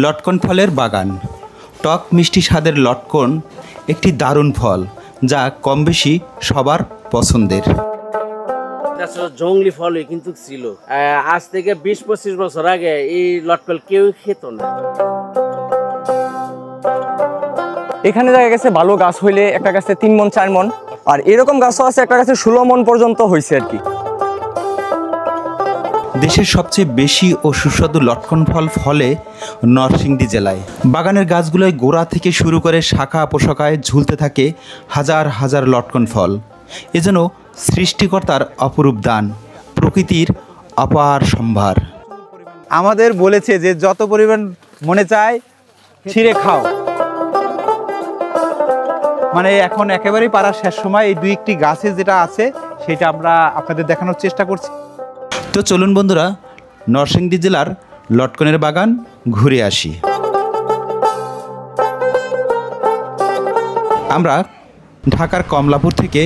লটকন ফলের বাগান। টক মিষ্টি স্বাদের লটকন একটি দারুণ ফল, যা কম বেশি সবার পছন্দের। জঙ্গলি ফলই কিন্তু ছিল, আজ থেকে 20-25 বছর আগে এই লটকন কেউ খেত না। এখানে দেখা গেছে ভালো গাছ হইলে একটা গাছে 3 মণ 4 মণ, আর এরকম গাছও আছে একটা গাছে 16 মণ পর্যন্ত হয়েছে আর কি। দেশের সবচেয়ে বেশি ও সুস্বাদু লটকন ফল ফলে নরসিংদী জেলায়। বাগানের গাছগুলোয় গোড়া থেকে শুরু করে শাখা পোশাকায় ঝুলতে থাকে হাজার হাজার লটকন ফল। এ যেন সৃষ্টিকর্তার অপরূপ দান, প্রকৃতির অপার সম্ভার। আমাদের বলেছে যে যত পরিমাণ মনে চায় ছিঁড়ে খাও। মানে এখন একেবারেই পাড়ার শেষ সময়, এই 2-1টি গাছে যেটা আছে সেটা আমরা আপনাদের দেখানোর চেষ্টা করছি। তো চলুন বন্ধুরা, নরসিংদী জেলার লটকনের বাগান ঘুরে আসি। আমরা ঢাকার কমলাপুর থেকে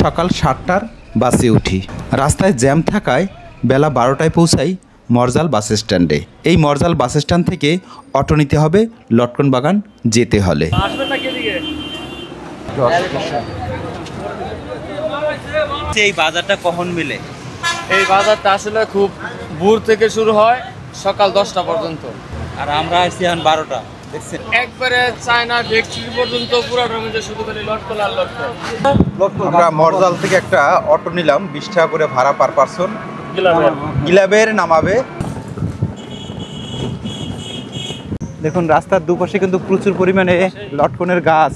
সকাল 7টার বাসে উঠি। রাস্তায় জ্যাম থাকায় বেলা 12টায় পৌঁছাই মরজাল বাস স্ট্যান্ডে। এই মরজাল বাস স্ট্যান্ড থেকে অটো নিতে হবে লটকন বাগান যেতে হলে। এই বাজারটা কখন মিলে? এই বাজারটা আসলে খুব ভোর থেকে শুরু হয়, সকাল 10টা পর্যন্ত। আর আমরা আসছি এখন 12টা। দেখছেন একবারে চায়না ফ্যাক্টরি পর্যন্ত পুরোটার মধ্যে শুধু খালি লটকন আর লটকন। আমরা মরজাল থেকে একটা অটো নিলাম, 20 টাকা করে ভাড়া পার পারসন। গিলাবের নামাবে। দেখুন রাস্তার দুপাশে কিন্তু প্রচুর পরিমাণে লটকনের গাছ।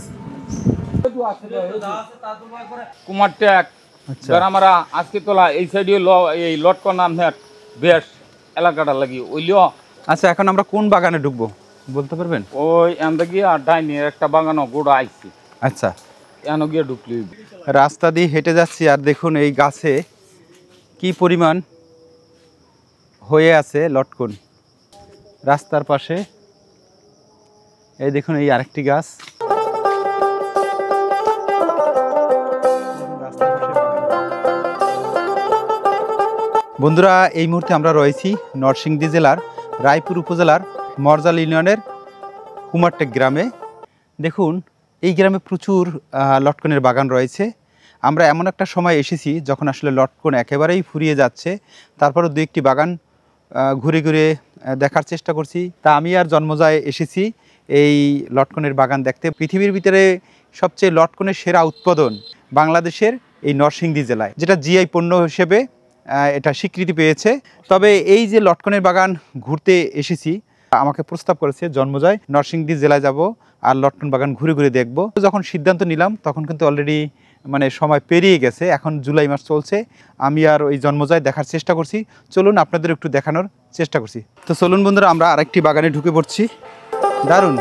কুমার ট্যাগ আমরা আজকে তোলা এই সাইডে এই লটকন নামের বেশ এলাকাটা লাগি ওইলিও। আচ্ছা, এখন আমরা কোন বাগানে ঢুকবো বলতে পারবেন? ওই এমন গিয়ে আর ডাইনির একটা বাগানও গোড়া আইছি। আচ্ছা, এন গিয়ে ঢুকলি রাস্তা দিয়ে হেঁটে যাচ্ছি আর দেখুন এই গাছে কি পরিমাণ হয়ে আছে লটকন। রাস্তার পাশে এই দেখুন এই আরেকটি গাছ। বন্ধুরা, এই মুহূর্তে আমরা রয়েছি নরসিংদী জেলার রায়পুর উপজেলার মরজাল ইউনিয়নের কুমারটেক গ্রামে। দেখুন এই গ্রামে প্রচুর লটকনের বাগান রয়েছে। আমরা এমন একটা সময় এসেছি যখন আসলে লটকন একেবারেই ফুরিয়ে যাচ্ছে। তারপরও 2-1টি বাগান ঘুরে ঘুরে দেখার চেষ্টা করছি। তা আমি আর জন্মজায় এসেছি এই লটকনের বাগান দেখতে। পৃথিবীর ভিতরে সবচেয়ে লটকনের সেরা উৎপাদন বাংলাদেশের এই নরসিংদী জেলায়, যেটা জিআই পণ্য হিসেবে এটা স্বীকৃতি পেয়েছে। তবে এই যে লটকনের বাগান ঘুরতে এসেছি, আমাকে প্রস্তাব করেছে জন্মজয় নরসিংদী জেলায় যাব আর লটকন বাগান ঘুরে ঘুরে দেখব। যখন সিদ্ধান্ত নিলাম তখন কিন্তু অলরেডি মানে সময় পেরিয়ে গেছে, এখন জুলাই মাস চলছে। আমি আর ওই জন্মজয় দেখার চেষ্টা করছি। চলুন আপনাদের একটু দেখানোর চেষ্টা করছি। তো চলুন বন্ধুরা, আমরা আরেকটি বাগানে ঢুকে পড়ছি। দারুণ।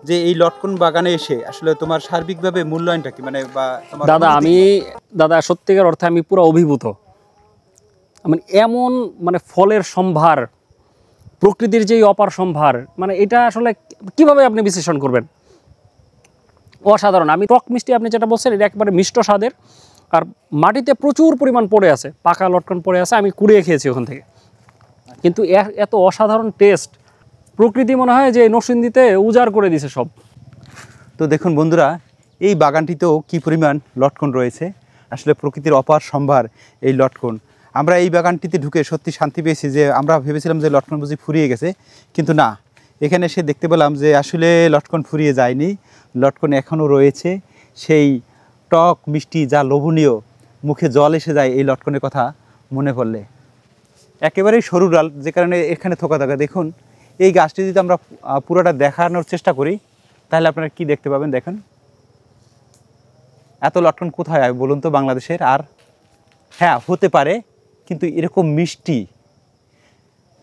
যে এই লটকন বাগানে এসে আসলে তোমার সার্বিকভাবে মূল্যায়নটা কি, মানে বা দাদা সত্যিকার অর্থে আমি পুরো অভিভূত। মানে এমন মানে ফলের সম্ভার, প্রকৃতির যেই অপার সম্ভার, মানে এটা আসলে কিভাবে আপনি বিশ্লেষণ করবেন? অসাধারণ। আমি টক মিষ্টি আপনি যেটা বলছেন এটা একেবারে মিষ্ট স্বাদের, আর মাটিতে প্রচুর পরিমাণ পড়ে আছে, পাকা লটকন পড়ে আছে। আমি কুড়িয়ে খেয়েছি ওখান থেকে, কিন্তু এত অসাধারণ টেস্ট। প্রকৃতি মনে হয় যে নরসিংদীতে উজাড় করে দিছে সব। তো দেখুন বন্ধুরা, এই বাগানটিতেও কি পরিমাণ লটকন রয়েছে। আসলে প্রকৃতির অপার সম্ভার এই লটকন। আমরা এই বাগানটিতে ঢুকে সত্যি শান্তি পেয়েছি। যে আমরা ভেবেছিলাম যে লটকন বুঝি ফুরিয়ে গেছে, কিন্তু না, এখানে এসে দেখতে পেলাম যে আসলে লটকন ফুরিয়ে যায়নি। লটকন এখনও রয়েছে, সেই টক মিষ্টি যা লোভনীয়, মুখে জল এসে যায় এই লটকনের কথা মনে পড়লে। একেবারেই সরু ডাল, যে কারণে এখানে থোকা থাকা। দেখুন এই গাছটি যদি আমরা পুরোটা দেখানোর চেষ্টা করি তাহলে আপনারা কি দেখতে পাবেন। দেখেন এত লটকন কোথায় হয় বলুন তো বাংলাদেশের? আর হ্যাঁ, হতে পারে, কিন্তু এরকম মিষ্টি।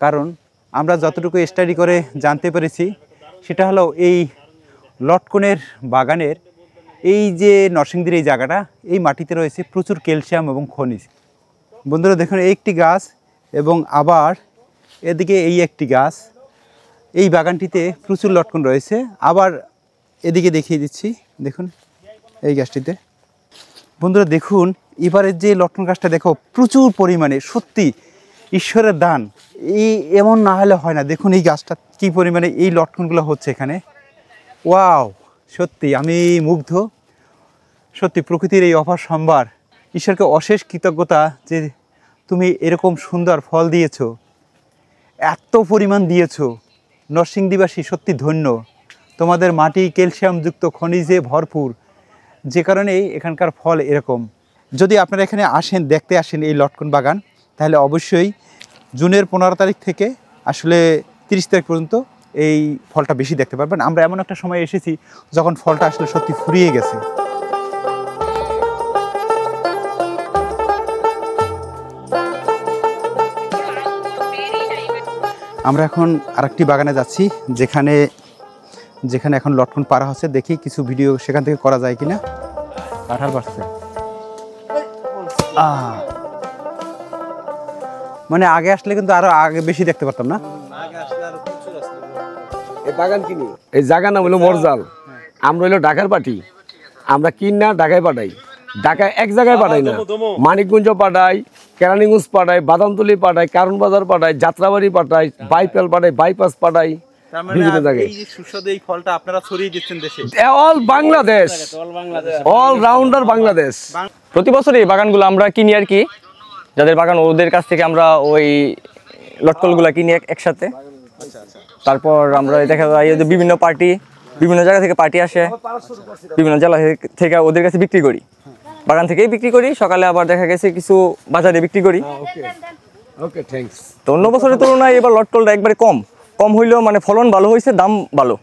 কারণ আমরা যতটুকু স্টাডি করে জানতে পেরেছি সেটা হলো এই লটকনের বাগানের এই যে নরসিংদীর এই জায়গাটা, এই মাটিতে রয়েছে প্রচুর ক্যালসিয়াম এবং খনিজ। বন্ধুরা দেখুন এই একটি গাছ, এবং আবার এদিকে এই একটি গাছ। এই বাগানটিতে প্রচুর লটকন রয়েছে। আবার এদিকে দেখিয়ে দিচ্ছি, দেখুন এই গাছটিতে। বন্ধুরা দেখুন এবারের যে লটকন গাছটা দেখো প্রচুর পরিমাণে, সত্যি ঈশ্বরের দান, এই এমন না হলে হয় না। দেখুন এই গাছটা কী পরিমাণে এই লটকনগুলো হচ্ছে এখানে। ওয়াও, সত্যি আমি মুগ্ধ। সত্যি প্রকৃতির এই অপার সম্ভার, ঈশ্বরকে অশেষ কৃতজ্ঞতা যে তুমি এরকম সুন্দর ফল দিয়েছো, এত পরিমাণ দিয়েছো। নরসিংদীবাসী সত্যি ধন্য, তোমাদের মাটি ক্যালসিয়ামযুক্ত খনিজে ভরপুর, যে কারণেই এখানকার ফল এরকম। যদি আপনারা এখানে আসেন, দেখতে আসেন এই লটকন বাগান, তাহলে অবশ্যই জুনের 15 তারিখ থেকে আসলে 30 তারিখ পর্যন্ত এই ফলটা বেশি দেখতে পারবেন। আমরা এমন একটা সময় এসেছি যখন ফলটা আসলে সত্যি ফুরিয়ে গেছে। আমরা এখন আরেকটি বাগানে যাচ্ছি, যেখানে এখন লটকন পাড়া হচ্ছে। দেখি কিছু ভিডিও সেখান থেকে করা যায় কিনা। কাঁঠাল পাড়ছে, মানে আগে আসলে কিন্তু আরো আগে বেশি দেখতে পারতাম না। এই বাগান কিনি, এই জায়গার নাম হলো মরজাল। আমরা হলো ঢাকার পার্টি, আমরা কিনা ঢাকায় পাঠাই। ঢাকায় এক জায়গায় পাঠাই না, মানিকগঞ্জ পাঠাই, কেরানীগঞ্জ পাঠাই, বাদামতলি পাঠাই, কারণ বাজার পাঠাই, যাত্রাবাড়ি পাঠাই, বাইপাল পাঠাই, বাইপাস পাঠাই, বিভিন্ন জায়গায়। এই ফলটা আপনারা ছড়িয়ে দিচ্ছেন দেশে, all Bangladesh, all rounder Bangladesh. প্রতি বছর এই বাগানগুলো আমরা কিনি আর কি, যাদের বাগান ওদের কাছ থেকে আমরা ওই লটকনগুলো কিনি একসাথে। তারপর আমরা দেখা যায় যে বিভিন্ন পার্টি, বিভিন্ন জায়গা থেকে পার্টি আসে, বিভিন্ন জেলা থেকে ওদের কাছে বিক্রি করি, বাগান থেকেই বিক্রি করি। সকালে আবার দেখা গেছে কিছু বাজারে বিক্রি করি। ওকে, থ্যাঙ্কস। তো অন্য বছরের তুলনায় এবার লটকনটা একবারে কম হইলেও মানে ফলন ভালো হয়েছে, দাম ভালো।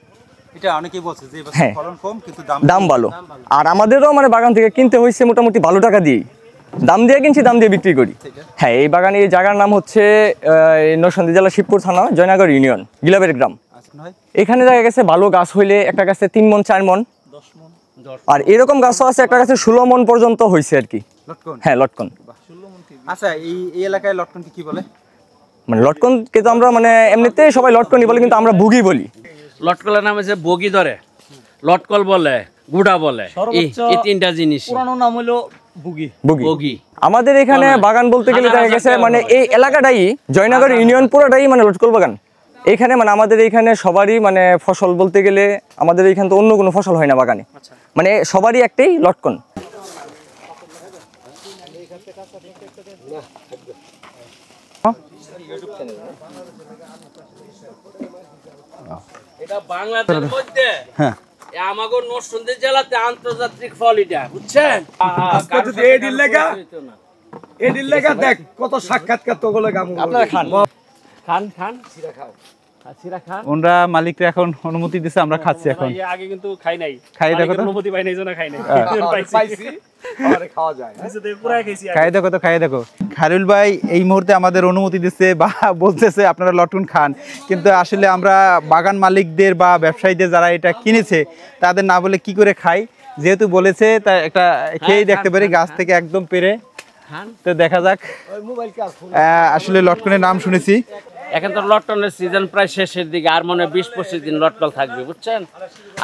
এটা অনেকেই বলছে যে হ্যাঁ, ফলন কম কিন্তু দাম ভালো। আর আমাদেরও মানে বাগান থেকে কিনতে হয়েছে মোটামুটি ভালো টাকা দিয়েই, দাম দিয়ে কিনছি, দাম দিয়ে বিক্রি করি। হ্যাঁ, এই বাগানে এই জায়গার নাম হচ্ছে নরসিংদী জেলা শিবপুর থানা, জয়নগর ইউনিয়ন, গিলাবের গ্রাম। এখানে দেখা গেছে ভালো গাছ হইলে একটা গাছে 3 মণ 4 মণ, আর এরকম গাছও আছে একটা গাছে 16 মণ পর্যন্ত হয়েছে আর কি। হ্যাঁ, লটকন। আচ্ছা, এই এলাকায় লটকনকে কি বলে? মানে লটকনকে তো আমরা মানে এমনিতে সবাই লটকনই বলে, কিন্তু আমরা বুগি বলি। লটকলের নাম হচ্ছে বগি ধরে, লটকল বলে, গুড়া বলে, এই 3টা জিনিস। পুরানো নাম হলো বুগি। বগি। আমাদের এখানে বাগান বলতে গেলে দেখা গেছে মানে এই এলাকাটাই জয়নগর ইউনিয়ন পুরোটাই মানে লটকল বাগান। এখানে মানে আমাদের এইখানে সবারই মানে ফসল বলতে গেলে আমাদের এইখানে তো অন্য কোনো ফসল হয় না বাগানে, মানে সবারই একটাই লটকন। এটা বাংলাদেশের মধ্যে হ্যাঁ, আমাগো নরসিংদী জেলাতে আন্তর্জাতিক ফল এটা, বুঝছেন? এডির লেখা দেখ কত সাক্ষাৎকার তো গুলো গাম। আপনারা খান খান সিরা খাও, সিরা খান। ওনরা মালিকরা এখন অনুমতি দিছে, আমরা খাচ্ছি এখন। আগে কিন্তু খাই নাই, খাই দেখো তো, অনুমতি পাই নাই, জন্য খাই নাই। পাইছি, আরে খাওয়া যায়। পুরাই খাইছি। খাই দেখো তো, খাই দেখো। খায়রুল ভাই এই মুহূর্তে আমাদের অনুমতি দিচ্ছে বা বলতেছে আপনারা লটকন খান, কিন্তু আসলে আমরা বাগান মালিকদের বা ব্যবসায়ীদের যারা এটা কিনেছে তাদের না বলে কি করে খাই, যেহেতু বলেছে তা একটা খেয়েই দেখতে পারি, গাছ থেকে একদম পেরে। তো দেখা যাক, আসলে লটকনের নাম শুনেছি। এখন তো লটকনের সিজন প্রায় শেষের দিকে, আর মনে হয় 20-25 দিন লটকল থাকবে, বুঝছেন?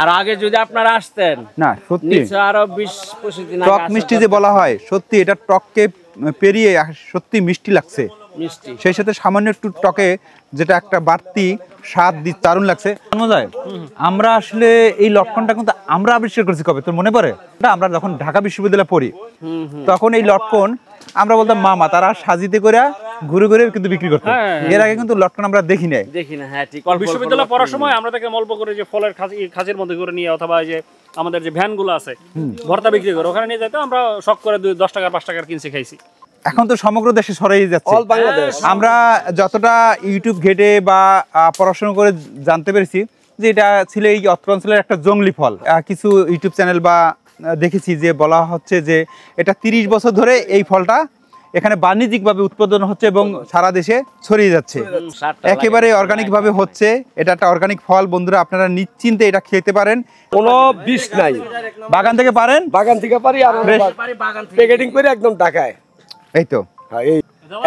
আর আগে যদি আপনারা আসতেন, না সত্যি নিচে আরো 20-25 দিন টক মিষ্টি যে বলা হয়, সত্যি এটা টককে পেরিয়ে সত্যি মিষ্টি লাগছে, মিষ্টি। সেই সাথে সামান্য একটু টকে যেটা একটা বাড়তি স্বাদ দারুণ লাগছে। যায় আমরা আসলে এই লটকনটা কিন্তু আমরা আবিষ্কার করেছি কবে, তোর মনে পড়ে? আমরা যখন ঢাকা বিশ্ববিদ্যালয়ে পড়ি তখন এই লটকন আমরা বলতাম মামা তারা সাজিতে করে ঘুরে ঘুরে কিন্তু বিক্রি করতো। এর আগে কিন্তু লটকন আমরা দেখি নাই। হ্যাঁ ঠিক। বিশ্ববিদ্যালয়ে পড়ার সময় আমরা তাকে অল্প করে যে ফলের খাঁচের মধ্যে করে নিয়ে, অথবা যে আমাদের যে ভ্যানগুলো আছে ভর্তা বিক্রি করে ওখানে নিয়ে যেত, আমরা শখ করে 10 টাকা 5 টাকার কিনছে খাইছি। এখন তো সমগ্র দেশে ছড়িয়ে যাচ্ছে। আমরা যতটা ইউটিউব ঘেটে বা পড়াশোনা করে জানতে পেরেছি যে এটা ছিল এই অত্র অঞ্চলের একটা জংলি ফল। কিছু ইউটিউব চ্যানেল বা দেখেছি যে বলা হচ্ছে যে এটা 30 বছর ধরে এই ফলটা এখানে বাণিজ্যিকভাবে উৎপাদন হচ্ছে এবং সারা দেশে ছড়িয়ে যাচ্ছে, একেবারে অর্গানিক ভাবে হচ্ছে। এটা একটা অর্গানিক ফল, বন্ধুরা আপনারা নিশ্চিন্তে এটা খেতে পারেন, কোনো বিষ নাই। বাগান থেকে পারেন, বাগান থেকে পারি, আর প্যাকেটিং করে একদম ঢাকায়। এই তো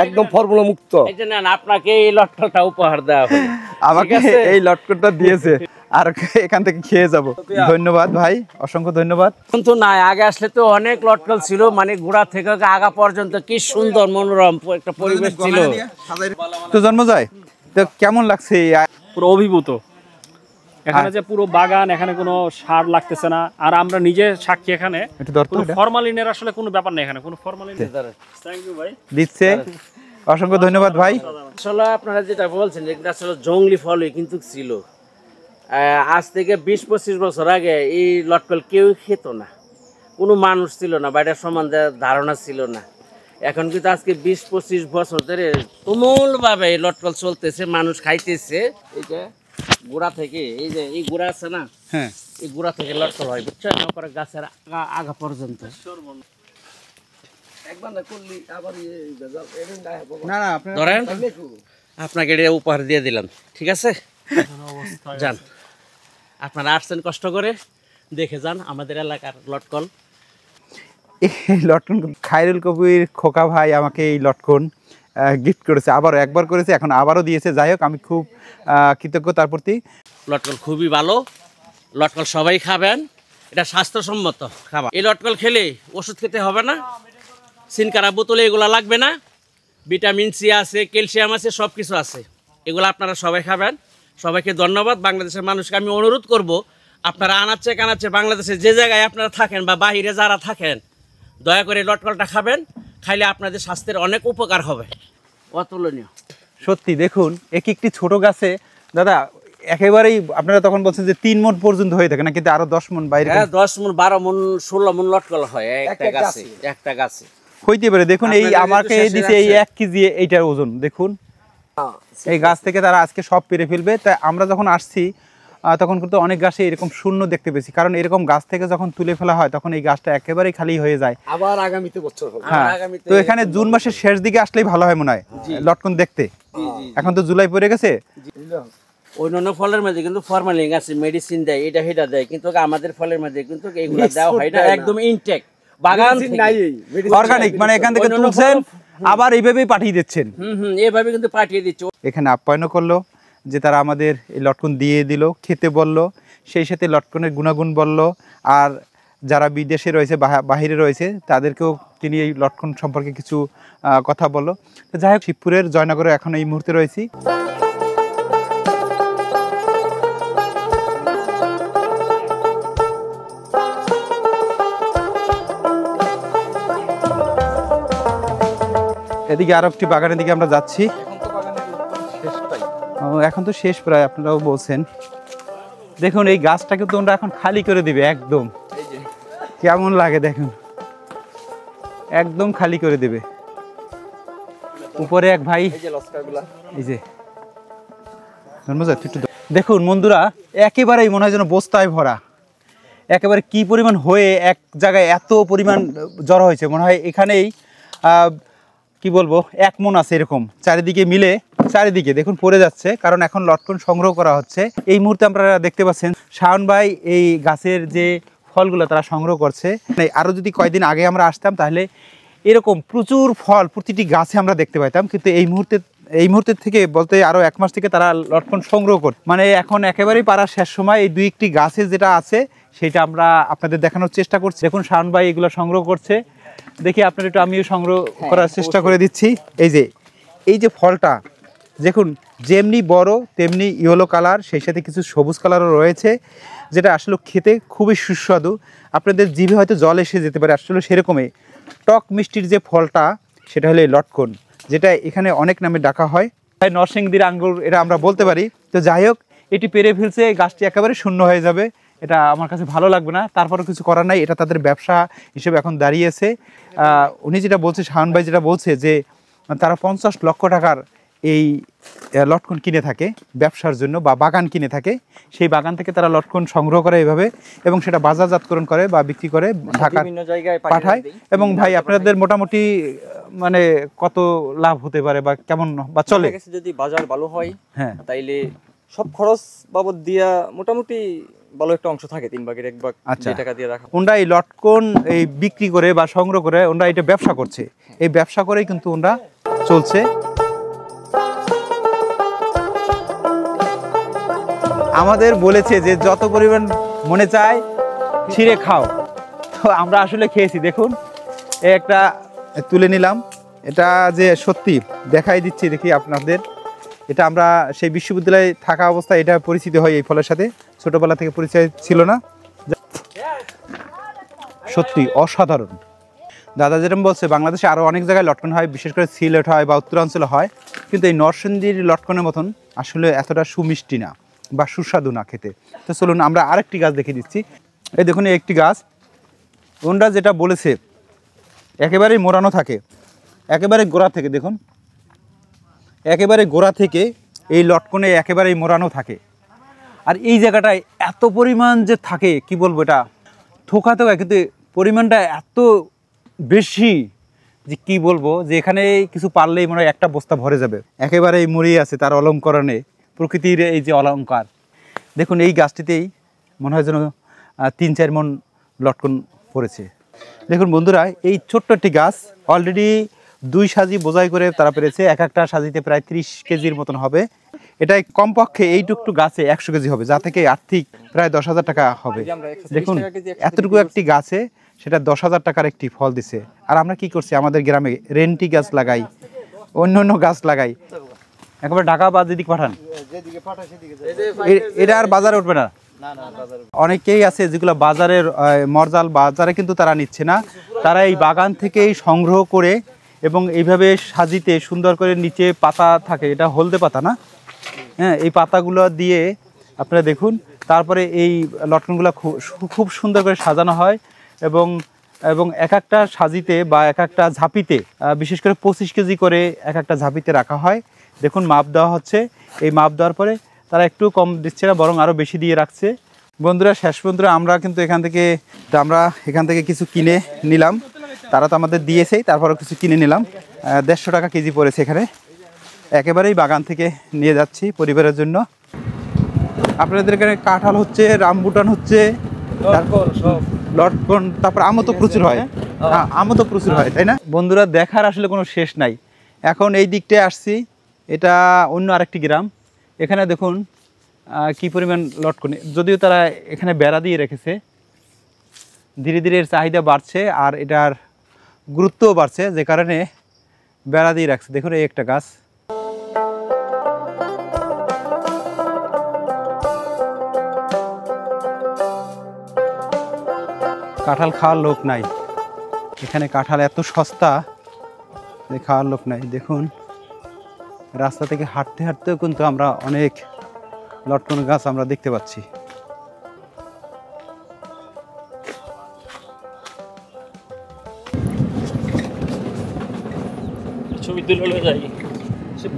একদম ফর্মুলা মুক্ত। এই যে নেন, আপনাকে এই লটকনটা উপহার দেওয়া হলো। আমাকে এই লটকনটা দিয়েছে, আর এখান থেকে খেয়ে যাব। ধন্যবাদ ভাই, অসংখ্য ধন্যবাদ। কিন্তু না, আগে আসলে তো অনেক লটকন ছিল, মানে গোড়া থেকে আগা পর্যন্ত কি সুন্দর মনোরম একটা পরিবেশ ছিল। তো জন্ম যায়, তো কেমন লাগছে? পুরো অভিভূত। এখানে যে পুরো বাগান, এখানে কোনো সার লাগতেছে না, আর আমরা নিজে সাক্ষী। এখানে একটু দরকার কোনো ফরমালিনের আসলে কোনো ব্যাপার নেই, এখানে কোনো ফরমালিন। থ্যাংক ইউ ভাই। দিচ্ছে, অসংখ্য ধন্যবাদ ভাই। আসলে আপনারা যেটা বলছেন এটা আসলে জঙ্গলি ফলই কিন্তু ছিল। আজ থেকে 20-25 বছর আগে এই লটকল কেউ খেত না, কোনো মানুষ ছিল না, বা এটার সম্বন্ধে ধারণা ছিল না। এখন কিন্তু আজকে 20-25 বছর ধরে তুমুলভাবে এই লটকল চলতেছে, মানুষ খাইতেছে। এই যে গোড়া থেকে, এই যে এই গোড়া আছে না, হ্যাঁ, এই গোড়া থেকে লটকল হয়, বুঝছেন, তারপরে গাছের আগা পর্যন্ত। না না, আপনার ধরেন, আপনাকে এটা উপহার দিয়ে দিলাম, ঠিক আছে? যান, আপনারা আসছেন কষ্ট করে, দেখে যান আমাদের এলাকার লটকল। এই লটকন খায়রুল কবির খোকা ভাই আমাকে এই লটকন গিফট করেছে, আবারও একবার করেছে, এখন আবারও দিয়েছে। যাই হোক, আমি খুব কৃতজ্ঞ তার প্রতি। লটকল খুবই ভালো, লটকল সবাই খাবেন, এটা স্বাস্থ্যসম্মত খাবার। এই লটকল খেলে ওষুধ খেতে হবে না, সিনকারা বোতলে এগুলা লাগবে না, ভিটামিন সি আছে, ক্যালসিয়াম আছে, সব কিছু আছে। এগুলো আপনারা সবাই খাবেন। সবাইকে ধন্যবাদ। বাংলাদেশের মানুষকে আমি অনুরোধ করব, আপনারা আনাচ্ছে কানাচ্ছে বাংলাদেশে যে জায়গায় আপনারা থাকেন বা বাহিরে যারা থাকেন, দয়া করে লটকলটা খাবেন। খাইলে আপনাদের স্বাস্থ্যের অনেক উপকার হবে, অতুলনীয়। সত্যি দেখুন, একটি ছোট গাছে দাদা একেবারেই আপনারা তখন বলছেন যে 3 মণ পর্যন্ত হয়ে থাকে না, কিন্তু আরো 10 মণ বাইরে। হ্যাঁ, 10 মণ, 12 মণ, 16 মণ লটকল হয় একটা গাছে। হইতে পারে। দেখুন, এই আমাকে দিছে এই 1 কেজি এইটার ওজন। দেখুন, এই গাছ থেকে তারা আজকে সব পেরে ফেলবে। তাই আমরা যখন আসছি তখন কিন্তু অনেক গাছে এরকম শূন্য দেখতে পেয়েছি, কারণ এরকম গাছ থেকে যখন তুলে ফেলা হয় তখন এই গাছটা একেবারেই খালি হয়ে যায়। আবার আগামীতে বছর হবে। হ্যাঁ, তো এখানে জুন মাসের শেষ দিকে আসলেই ভালো হয় মনে হয় লটকন দেখতে। এখন তো জুলাই পড়ে গেছে। অন্যান্য ফলের মধ্যে কিন্তু ফরমালিন আছে, মেডিসিন দেয়, এটা হেটা দেয়, কিন্তু আমাদের ফলের মধ্যে কিন্তু এইগুলো দেওয়া হয় না, একদম ইনটেক বাগান থেকে অর্গানিক, মানে এখান থেকে তুলছেন আবার এইভাবেই পাঠিয়ে দিচ্ছেন। এইভাবে কিন্তু পাঠিয়ে দিচ্ছে। এখানে আপ্যায়ন করলো যে তারা আমাদের এই লটকন দিয়ে দিল, খেতে বলল, সেই সাথে লটকনের গুণাগুণ বলল। আর যারা বিদেশে রয়েছে, বাহিরে রয়েছে, তাদেরকেও তিনি এই লটকন সম্পর্কে কিছু কথা বলল। তো যাই হোক, শিবপুরের জয়নগরে এখন এই মুহূর্তে রয়েছি। এদিকে আরো একটি বাগানের দিকে আমরা যাচ্ছি। এখন তো শেষ প্রায়, আপনারাও বলছেন। দেখুন, এই গাছটাকে তোমরা এখন খালি করে দিবে একদম। কেমন লাগে দেখুন, একদম খালি করে দিবে। উপরে এক ভাই, এই যে দেখুন বন্ধুরা, একেবারেই মনে হয় যেন বস্তায় ভরা। একেবারে কি পরিমাণ হয়ে এক জায়গায় এত পরিমাণ জড়ো হয়েছে, মনে হয় এখানেই কি বলবো 1 মণ আছে এরকম। চারিদিকে মিলে চারিদিকে দেখুন পড়ে যাচ্ছে, কারণ এখন লটকন সংগ্রহ করা হচ্ছে। এই মুহূর্তে আপনারা দেখতে পাচ্ছেন শাওন ভাই এই গাছের যে ফলগুলো তারা সংগ্রহ করছে। আরও যদি কয়েকদিন আগে আমরা আসতাম তাহলে এরকম প্রচুর ফল প্রতিটি গাছে আমরা দেখতে পাইতাম, কিন্তু এই মুহূর্তের থেকে বলতে আরও 1 মাস থেকে তারা লটকন সংগ্রহ করে, মানে এখন একেবারেই পারার শেষ সময়। এই 2-1টি গাছে যেটা আছে সেটা আমরা আপনাদের দেখানোর চেষ্টা করছি। দেখুন শাওন ভাই এগুলো সংগ্রহ করছে, দেখি আপনার একটু আমিও সংগ্রহ করার চেষ্টা করে দিচ্ছি। এই যে ফলটা দেখুন, যেমনি বড় তেমনি ইয়েলো কালার, সেই সাথে কিছু সবুজ কালারও রয়েছে, যেটা আসলে খেতে খুবই সুস্বাদু। আপনাদের জিভে হয়তো জল এসে যেতে পারে। আসলে সেরকমই টক মিষ্টির যে ফলটা, সেটা হলো এই লটকন, যেটা এখানে অনেক নামে ডাকা হয়। তাই নরসিংদীর আঙ্গুর এটা আমরা বলতে পারি। তো যাই হোক, এটি পেরে ফেলছে, গাছটি একেবারে শূন্য হয়ে যাবে। এটা আমার কাছে ভালো লাগবে না, তারপরও কিছু করার নাই, এটা তাদের ব্যবসা হিসেবে এখন দাঁড়িয়েছে। উনি যেটা বলছে, শাওন ভাই যেটা বলছে যে তারা 50 লক্ষ টাকার এই লটকন কিনে থাকে ব্যবসার জন্য, বা বাগান কিনে থাকে। সেই বাগান থেকে তারা লটকন সংগ্রহ করে এভাবে, এবং সেটা বাজারজাতকরণ করে বা বিক্রি করে ঢাকার পাঠায়। এবং ভাই আপনাদের মোটামুটি মানে কত লাভ হতে পারে বা কেমন বা চলে? যদি বাজার ভালো হয়, হ্যাঁ, তাইলে সব খরচ বাবদ দিয়া মোটামুটি ভালো একটা অংশ থাকে, 3 ভাগের 1 ভাগ যে টাকা দিয়ে রাখা। ওনরা এই লটকন এই বিক্রি করে বা সংগ্রহ করে ওনরা এটা ব্যবসা করছে। এই ব্যবসা করেই কিন্তু ওনরা চলছে। আমাদের বলেছে যে যত পরিমাণ মনে চায় ছিঁড়ে খাও, তো আমরা আসলে খেয়েছি। দেখুন এই একটা তুলে নিলাম, এটা যে সত্যি দেখাই দিচ্ছি, দেখি আপনাদের। এটা আমরা সেই বিশ্ববিদ্যালয়ে থাকা অবস্থায় এটা পরিচিত হয় এই ফলের সাথে, ছোটোবেলা থেকে পরিচয় ছিল না। সত্যি অসাধারণ। দাদা যেরকম বলছে বাংলাদেশে আরও অনেক জায়গায় লটকন হয়, বিশেষ করে সিলেট হয় বা উত্তরাঞ্চলে হয়, কিন্তু এই নরসিংদীর লটকনের মতন আসলে এতটা সুমিষ্টি না বা সুস্বাদু না খেতে। তো চলুন আমরা আরেকটি গাছ দেখে দিচ্ছি। এই দেখুন এই একটি গাছ, ওনরা যেটা বলেছে একেবারেই মোড়ানো থাকে, একেবারে গোড়া থেকে। দেখুন একেবারে গোড়া থেকে এই লটকনে একেবারেই মোড়ানো থাকে। আর এই জায়গাটায় এত পরিমাণ যে থাকে কি বলবো, এটা থোকাতে হয়, কিন্তু পরিমাণটা এত বেশি যে কি বলবো, যে এখানে কিছু পারলেই মনে হয় একটা বস্তা ভরে যাবে। একেবারেই মরিয়ে আছে তার অলঙ্করণে, প্রকৃতির এই যে অলঙ্কার। দেখুন এই গাছটিতেই মনে হয় যেন 3-4 মণ লটকন পড়েছে। দেখুন বন্ধুরা, এই ছোট্ট একটি গাছ অলরেডি 2 সাজি বোঝাই করে তারা পেরেছে। এক একটা সাজিতে প্রায় 30 কেজির মতন হবে। এটাই কমপক্ষে এইটুকু গাছে 100 কেজি হবে, যা থেকে আর্থিক প্রায় 10,000 টাকা হবে। দেখুন এতটুকু একটি গাছে সেটা 10,000 টাকার একটি ফল দিছে। আর আমরা কি করছি, আমাদের গ্রামে রেন্টি গাছ লাগাই, অন্য অন্য গাছ লাগাই, একেবারে ঢাকা বা যেদিকে পাঠান, এটা আর বাজারে উঠবে না। অনেকেই আছে যেগুলো বাজারের মরজাল বাজারে কিন্তু তারা নিচ্ছে না, তারা এই বাগান থেকেই সংগ্রহ করে এবং এইভাবে সাজিতে সুন্দর করে নিচে পাতা থাকে, এটা হলদে পাতা না, হ্যাঁ, এই পাতাগুলো দিয়ে আপনারা দেখুন, তারপরে এই লটকনগুলো খুব সুন্দর করে সাজানো হয় এবং এক একটা সাজিতে বা এক একটা ঝাঁপিতে বিশেষ করে 25 কেজি করে এক একটা ঝাঁপিতে রাখা হয়। দেখুন মাপ দেওয়া হচ্ছে, এই মাপ দেওয়ার পরে তারা একটু কম দিচ্ছে না, বরং আরও বেশি দিয়ে রাখছে। বন্ধুরা শেষ পর্যন্ত আমরা কিন্তু এখান থেকে কিছু কিনে নিলাম, তারা তো আমাদের দিয়েছেই, তারপরেও কিছু কিনে নিলাম। 150 টাকা কেজি পড়েছে এখানে, একেবারেই বাগান থেকে নিয়ে যাচ্ছি পরিবারের জন্য। আপনাদের এখানে কাঁঠাল হচ্ছে, রামবুটান হচ্ছে, লটকন, তারপর আমও তো প্রচুর হয়, আমও তো প্রচুর হয়, তাই না বন্ধুরা? দেখার আসলে কোনো শেষ নাই। এখন এই দিকটায় আসছি, এটা অন্য আরেকটি গ্রাম। এখানে দেখুন কি পরিমাণ লটকন, যদিও তারা এখানে বেড়া দিয়ে রেখেছে। ধীরে ধীরে এর চাহিদা বাড়ছে আর এটার গুরুত্বও বাড়ছে, যে কারণে বেড়া দিয়ে রাখছে। দেখুন এই একটা গাছ, কাঁঠাল খাওয়ার লোক নাই এখানে, কাঁঠাল এত সস্তা যে খাওয়ার লোক নাই। দেখুন রাস্তা থেকে হাঁটতে হাঁটতেও কিন্তু আমরা অনেক লটকন গাছ আমরা দেখতে পাচ্ছি।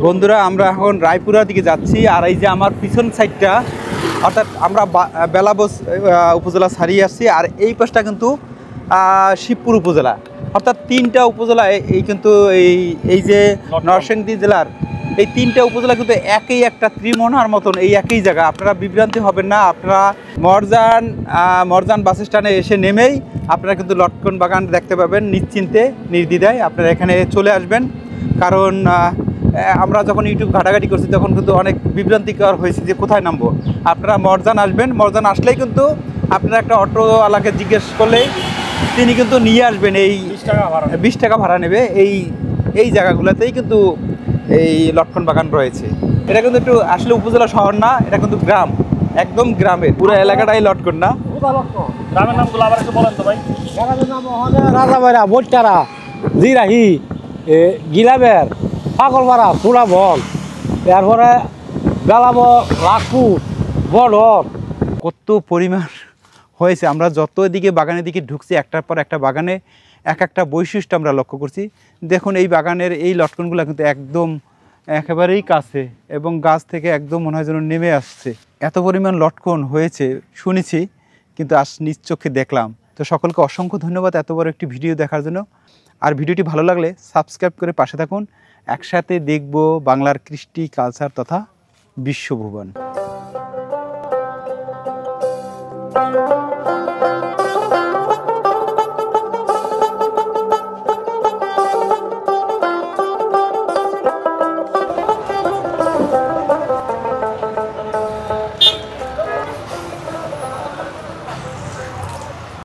বন্ধুরা আমরা এখন রায়পুরার দিকে যাচ্ছি, আর এই যে আমার পিছন সাইডটা, অর্থাৎ আমরা বেলাবোস উপজেলা ছাড়িয়ে আসছি, আর এই পাশটা কিন্তু শিবপুর উপজেলা, অর্থাৎ 3টা উপজেলায় এই কিন্তু এই যে নরসিংদী জেলার এই 3টা উপজেলা কিন্তু একই একটা ত্রিমোহনার মতন, এই একই জায়গা। আপনারা বিভ্রান্তি হবেন না, আপনারা মরজান বাস স্ট্যান্ডে এসে নেমেই আপনারা কিন্তু লটকন বাগান দেখতে পাবেন নিশ্চিন্তে, নির্দ্বিধায় আপনারা এখানে চলে আসবেন। কারণ আমরা যখন ইউটিউব ঘাটাঘাটি করছি তখন কিন্তু অনেক বিভ্রান্তিকর হয়েছে যে কোথায় নামবো। আপনারা মরজান আসবেন, মরজান আসলেই কিন্তু আপনারা একটা অটোওয়ালাকে জিজ্ঞেস করলেই তিনি কিন্তু নিয়ে আসবেন। এই 20 টাকা ভাড়া নেবে। এই জায়গাগুলোতেই কিন্তু এই লটকন বাগান রয়েছে। এটা কিন্তু একটু আসলে উপজেলা শহর না, এটা কিন্তু গ্রাম, একদম গ্রামের পুরো এলাকাটাই লটকন না। গ্রামের নামগুলো আবার একটু বলেন তো ভাই। গ্রামের নাম রাজাবাড়া, বটকারা, জিরাহি, গিলাবের, পাগলপাড়া, ফুলাবল, তারপরে বেলাব, লাখপুর, বড়র। কত পরিমাণ হয়েছে। আমরা যত দিকে বাগানের দিকে ঢুকছি, একটার পর একটা বাগানে এক একটা বৈশিষ্ট্য আমরা লক্ষ্য করছি। দেখুন এই বাগানের এই লটকনগুলো কিন্তু একদম একেবারেই কাছে এবং গাছ থেকে একদম মনে হয় যেন নেমে আসছে। এত পরিমাণ লটকন হয়েছে শুনেছি, কিন্তু আজ নিজ চোখে দেখলাম। তো সকলকে অসংখ্য ধন্যবাদ এত বড় একটি ভিডিও দেখার জন্য। আর ভিডিওটি ভালো লাগলে সাবস্ক্রাইব করে পাশে থাকুন। একসাথে দেখব বাংলার কৃষ্টি, কালচার তথা বিশ্বভুবন।